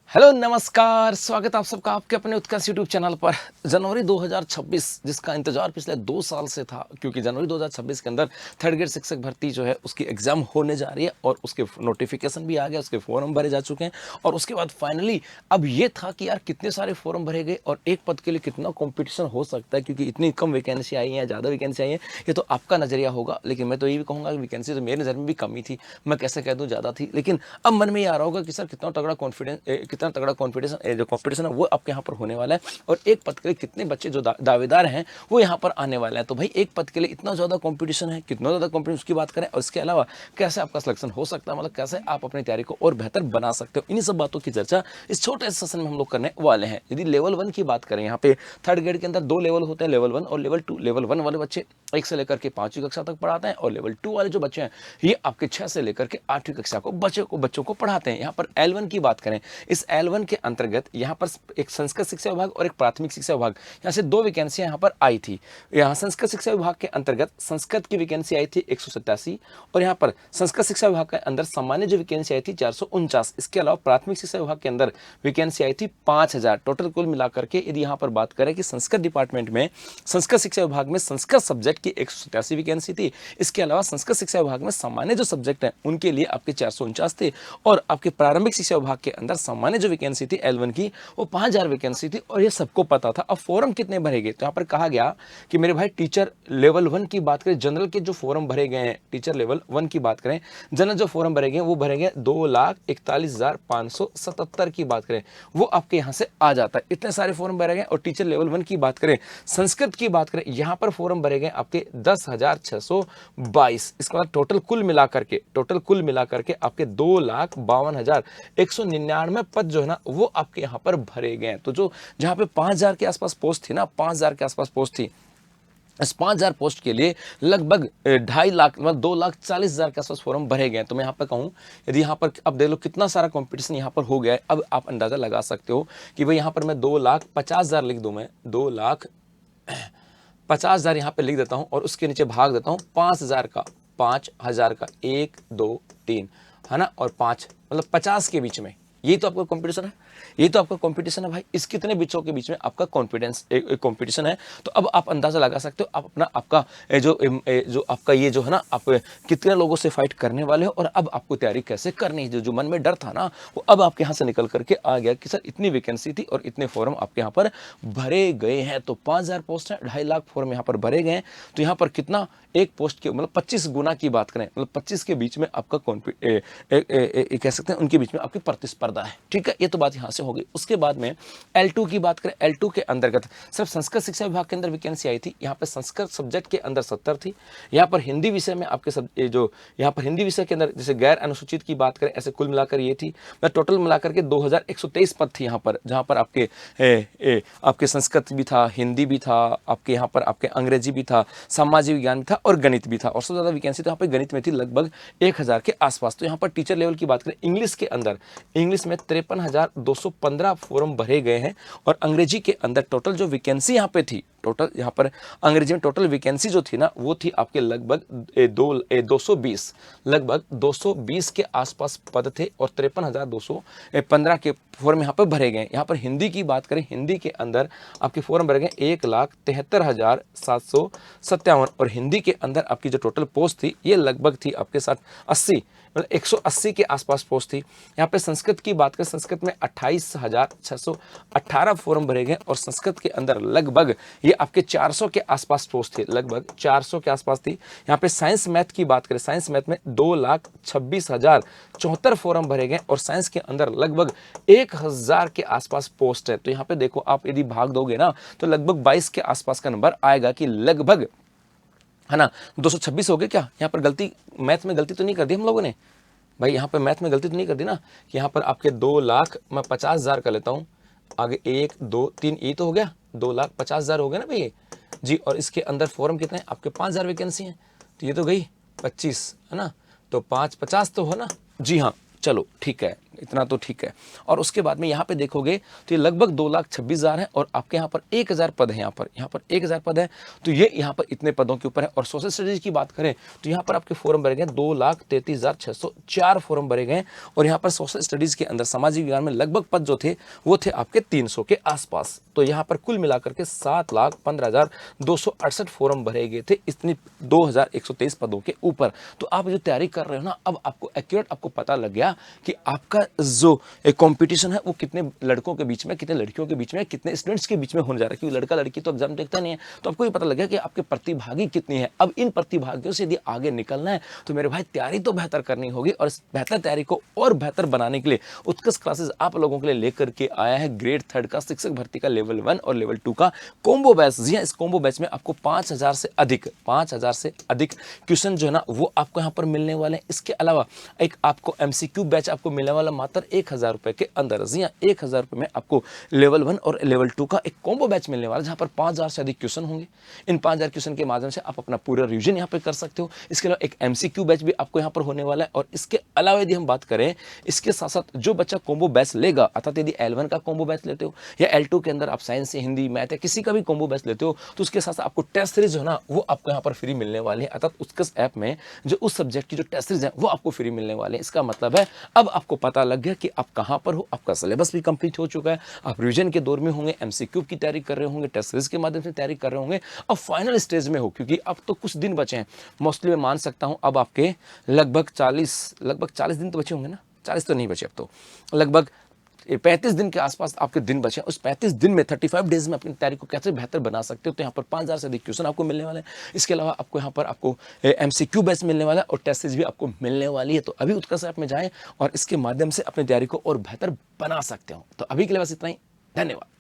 Hello नमस्कार, स्वागत आप सबका आपके अपने उत्कर्ष यूट्यूब चैनल पर। जनवरी 2026 जिसका इंतजार पिछले 2 साल से था, क्योंकि जनवरी 2026 के अंदर थर्ड ग्रेड शिक्षक भर्ती जो है उसकी एग्जाम होने जा रही है और उसके नोटिफिकेशन भी आ गया, उसके फॉर्म भरे जा चुके हैं। और उसके बाद फाइनली अब ये था कि यार कितने सारे फॉर्म भरे गए और एक पद के लिए कितना कॉम्पिटिशन हो सकता है, क्योंकि इतनी कम वैकेंसी आई है, ज़्यादा वैकेंसी आई है, ये तो आपका नजरिया होगा। लेकिन मैं तो ये भी कहूँगा कि वैकेंसी तो मेरे नज़र में भी कम ही थी, मैं कैसे कह दूँ ज़्यादा थी। लेकिन अब मन में ये आ रहा होगा कि सर कितना तगड़ा कितना तगड़ा कॉन्फिडेंस जो कॉम्पिटिशन है वो आपके यहाँ पर होने वाला है, और एक पद के लिए कितने बच्चे जो दावेदार हैं वो यहाँ पर आने वाले हैं। तो भाई एक पद के लिए इतना ज़्यादा कॉम्पिटिशन है, कितना ज़्यादा कॉम्पिटिशन उसकी बात करें, और इसके अलावा कैसे आपका सिलेक्शन हो सकता है, मतलब कैसे आप अपनी तैयारी को और बेहतर बना सकते हो, इन्हीं सब बातों की चर्चा इस छोटे से सेशन में हम लोग करने वाले हैं। यदि लेवल 1 की बात करें, यहाँ पे थर्ड ग्रेड के अंदर 2 लेवल होते हैं, लेवल 1 और लेवल 2। लेवल 1 वाले बच्चे 1 से लेकर के 5वीं कक्षा तक पढ़ाते हैं, और लेवल 2 वाले जो बच्चे हैं ये आपके 6 से लेकर के 8वीं कक्षा को बच्चों को पढ़ाते हैं। यहाँ पर L1 की बात करें, इस L1 के अंतर्गत यहाँ पर एक संस्कृत शिक्षा विभाग और एक प्राथमिक शिक्षा विभाग, यहाँ से 2 वैकेंसियां यहाँ पर आई थी। यहाँ संस्कृत शिक्षा विभाग के अंतर्गत संस्कृत की वैकेंसी आई थी 187, और यहाँ पर संस्कृत शिक्षा विभाग के अंदर सामान्य जो वैकेंसी आई थी 449। इसके अलावा प्राथमिक शिक्षा विभाग के अंदर वैकेंसी आई थी 5000। टोटल कुल मिलाकर के यदि यहाँ पर बात करें कि संस्कृत डिपार्टमेंट में, संस्कृत शिक्षा विभाग में संस्कृत सब्जेक्ट की 187 वैकेंसी थी। इसके अलावा संस्कृत शिक्षा विभाग में सामान्य जो सब्जेक्ट है उनके लिए आपके 449 थे, और आपके प्रारंभिक शिक्षा विभाग के अंदर सामान्य जो वैकेंसी थी L1 की वो 5000 वैकेंसी थी, और ये सबको पता था। अब फॉर्म कितने भरेंगे, तो यहाँ पर कहा गया कि मेरे भाई टीचर लेवल 1 की बात करें, जनरल के जो फॉर्म भरे गए हैं, टीचर लेवल 1 की बात करें, जनरल जो फॉर्म भरे गए वो भरेंगे 2,41,577 की बात करें, वो आपके यहाँ से आ जाता है। इतने सारे फॉर्म भरे गए। और टीचर लेवल 1 की बात करें, संस्कृत की बात करें, यहाँ पर फॉर्म भरे गए आपके 10,622। इसके बाद टोटल कुल मिलाकर के आपके 2,52,199 पद जो है ना वो आपके यहाँ पर भरे गए हैं। तो जो जहाँ पे 5000 के आसपास पोस्ट थी ना, 5000 के आसपास पोस्ट थी, इस 5000 पोस्ट के लिए लगभग 2.5 लाख मतलब 2,40,000 के आसपास फॉर्म भरे गए हैं। तो मैं यहाँ पर कहूँ, यदि यहाँ पर अब देख लो कितना सारा कंपटीशन यहाँ पर हो गया है, अब आप अंदाजा लगा सकते हो कि भाई यहाँ पर मैं 2,50,000 लिख दूँ, मैं 2,50,000 यहाँ पे लिख देता हूँ, और उसके नीचे भाग देता हूँ 5000 का, 1 2 3 है ना, और 5 मतलब 50 के बीच में। यही तो आपका कंपटीशन है, ये तो आपका कंपटीशन है भाई। इस कितने बच्चों के बीच में आपका कॉन्फिडेंस एक कंपटीशन है। तो अब आप अंदाजा लगा सकते हो आप अपना आपका जो आपका ये जो है ना, आप कितने लोगों से फाइट करने वाले हो, और अब आपको तैयारी कैसे करनी है। जो मन में डर था ना वो अब आपके यहाँ से निकल करके आ गया कि सर इतनी वैकेंसी थी और इतने फॉर्म आपके यहाँ पर भरे गए हैं। तो 5000 पोस्ट है, 2.5 लाख फॉर्म यहाँ पर भरे गए हैं। तो यहाँ पर कितना, एक पोस्ट के मतलब 25 गुना की बात करें, मतलब 25 के बीच में आपका कह सकते हैं उनके बीच में आपकी प्रतिस्पर्धा है। ठीक है, ये तो बात यहाँ से हो गई। उसके बाद में L2 की बात करें, L2 के अंतर्गत सिर्फ संस्कृत शिक्षा विभाग के अंदर वैकेंसी आई थी। यहाँ पे संस्कृत सब्जेक्ट के अंदर 70 थी। यहाँ पर हिंदी विषय में आपके यहाँ पर हिंदी विषय के अंदर जैसे गैर अनुसूचित की बात करें, ऐसे कुल मिलाकर ये थी, मैं टोटल मिलाकर के 2123 पद थी यहाँ पर, जहाँ पर आपके संस्कृत भी था, हिंदी भी था, आपके यहाँ पर आपके अंग्रेजी भी था, सामाजिक विज्ञान भी था और गणित भी था। और सबसे ज्यादा वैकेंसी तो यहाँ पर गणित में थी, लगभग 1000 के आसपास। तो यहाँ पर टीचर लेवल की बात करें, इंग्लिश के अंदर, इंग्लिश में 53,215 फॉर्म भरे गए हैं। और अंग्रेजी के अंदर टोटल जो वैकेंसी यहाँ पे थी, टोटल यहाँ पर अंग्रेजी में टोटल वैकेंसी जो थी ना वो थी आपके लगभग 220, लगभग 220 के आसपास पद थे, और 53,215 के फॉर्म यहाँ पर भरे गए। यहाँ पर हिंदी की बात करें, हिंदी के अंदर आपके फॉर्म भरे गए 1,73,757, और हिंदी के अंदर आपकी जो टोटल पोस्ट थी ये लगभग थी आपके साथ 80 मतलब 180 के आसपास पोस्ट थी। यहाँ पे संस्कृत की बात करें, संस्कृत में 28,618 फॉर्म भरे गए, और संस्कृत के अंदर लगभग ये आपके 400 के आसपास पोस्ट थे, लगभग 400 के आसपास थी। यहाँ पे साइंस मैथ की बात करें, साइंस मैथ में 2,26,074 फॉर्म भरे गए, और साइंस के अंदर लगभग 1000 के आसपास पोस्ट है। तो यहाँ पे देखो, आप यदि भाग दोगे ना तो लगभग 22 के आसपास का नंबर आएगा, कि लगभग है ना 226 हो गए। क्या यहाँ पर गलती, मैथ में गलती तो नहीं कर दी हम लोगों ने भाई, यहाँ पर मैथ में गलती तो नहीं कर दी ना। यहाँ पर आपके 2,00,000 मैं 50,000 कर लेता हूँ, आगे 1 2 3 ये तो हो गया, 2,50,000 हो गया ना भैया जी। और इसके अंदर फॉर्म कितने हैं आपके, 5000 वैकेंसी हैं, तो ये तो गई 25 है ना, तो 5 50 तो हो ना जी हाँ। चलो ठीक है, इतना तो ठीक है। और उसके बाद में यहाँ पे देखोगे तो ये लगभग 2,26,000 है और आपके यहाँ पर 1,000 पद है, यहाँ पर 1,000 पद है, तो ये यहाँ पर इतने पदों के ऊपर है। और सोशल स्टडीज की बात करें तो यहाँ पर आपके फॉर्म भरे गए 2,33,604 फॉर्म भरे गए। और यहाँ पर सोशल स्टडीज के अंदर सामाजिक विज्ञान में लगभग पद जो थे वो थे आपके 300 के आसपास। तो यहाँ पर कुल मिलाकर के 7,15,268 फॉर्म भरे गए थे इतनी 2,123 पदों के ऊपर। तो आप जो तैयारी कर रहे हो ना, अब आपको एक्यूरेट आपको पता लग गया कि आपका जो कंपटीशन है वो कितने लड़कों के बीच में, कितने लड़कियों के बीच में, कितने स्टूडेंट्स के बीच में होने जा रहा है। क्योंकि लड़का लड़की तो एग्जाम देखता नहीं है, तो आपको ये पता लग गया कि आपके प्रतिभागी कितनी है। अब इन प्रतिभागियों से यदि आगे निकलना है तो मेरे भाई तैयारी तो बेहतर करनी होगी। और इस बेहतर तैयारी को और बेहतर बनाने के लिए उत्कृष्ट क्लासेस आप लोगों के लिए लेकर के आया है ग्रेड 3 का शिक्षक भर्ती का लेवल 1 और लेवल 2 का कॉम्बो बैच। जी हाँ, इस कॉम्बो बैच में आपको 5,000 से अधिक क्वेश्चन जो है ना वो आपको यहाँ पर मिलने वाले हैं। इसके अलावा एक आपको एमसीक्यू बैच आपको मिलने वाला मात्र 1,000 रुपए के अंदर। जी हाँ, 1,000 रुपए में आपको लेवल 1 और लेवल 2 का एक कॉम्बो बैच मिलने वाला है, जहाँ पर 5,000 से अधिक क्वेश्चन होंगे। इन 5,000 क्वेश्चन के माध्यम से आप अपना पूरा रिवीजन यहाँ पे कर सकते हो। इसके अलावा एक एमसीक्यू बैच भी आपको यहाँ पर होने वाला है। और इसके अलावा यदि हम बात करें, इसके साथ साथ जो बच्चा कॉम्बो बैच लेगा, अर्थात यदि L1 का कॉम्बो बैच लेते हो या L2 के अंदर आप साइंस से हिंदी मैथ या किसी का भी कॉम्बो बैच लेते हो, तो उसके साथ साथ आपको टेस्ट सीरीज जो है ना वो आपको यहाँ पर फ्री मिलने वाली है। अर्थात उत्कर्ष ऐप में जो उस सब्जेक्ट की जो टेस्ट सीरीज है वो आपको फ्री मिलने वाले हैं। इसका मतलब है अब आपको पता लग गया कि आप कहाँ पर हो, आपका सिलेबस भी कंप्लीट हो चुका है, आप रिवीजन के दौर में होंगे, एमसीक्यू की तैयारी कर रहे होंगे, टेस्ट सीरीज के माध्यम से तैयारी कर रहे होंगे, अब फाइनल स्टेज में हो। क्योंकि अब तो कुछ दिन बचे हैं, मोस्टली मैं मान सकता हूँ अब आपके लगभग 40 दिन तो बचे होंगे ना, 40 तो नहीं बचे, अब तो लगभग 35 दिन के आसपास आपके दिन बचे। उस 35 दिन में 35 डेज में अपनी तैयारी को कैसे बेहतर बना सकते हो, तो यहाँ पर 5,000 से अधिक क्वेश्चन आपको मिलने वाले हैं। इसके अलावा आपको यहाँ पर आपको एमसीक्यू बेस मिलने वाला है और टेस्ट सीरीज भी आपको मिलने वाली है। तो अभी उत्कर्ष ऐप में जाएं और इसके माध्यम से अपनी तैयारी को और बेहतर बना सकते हो। तो अभी के लिए बस इतना ही, धन्यवाद।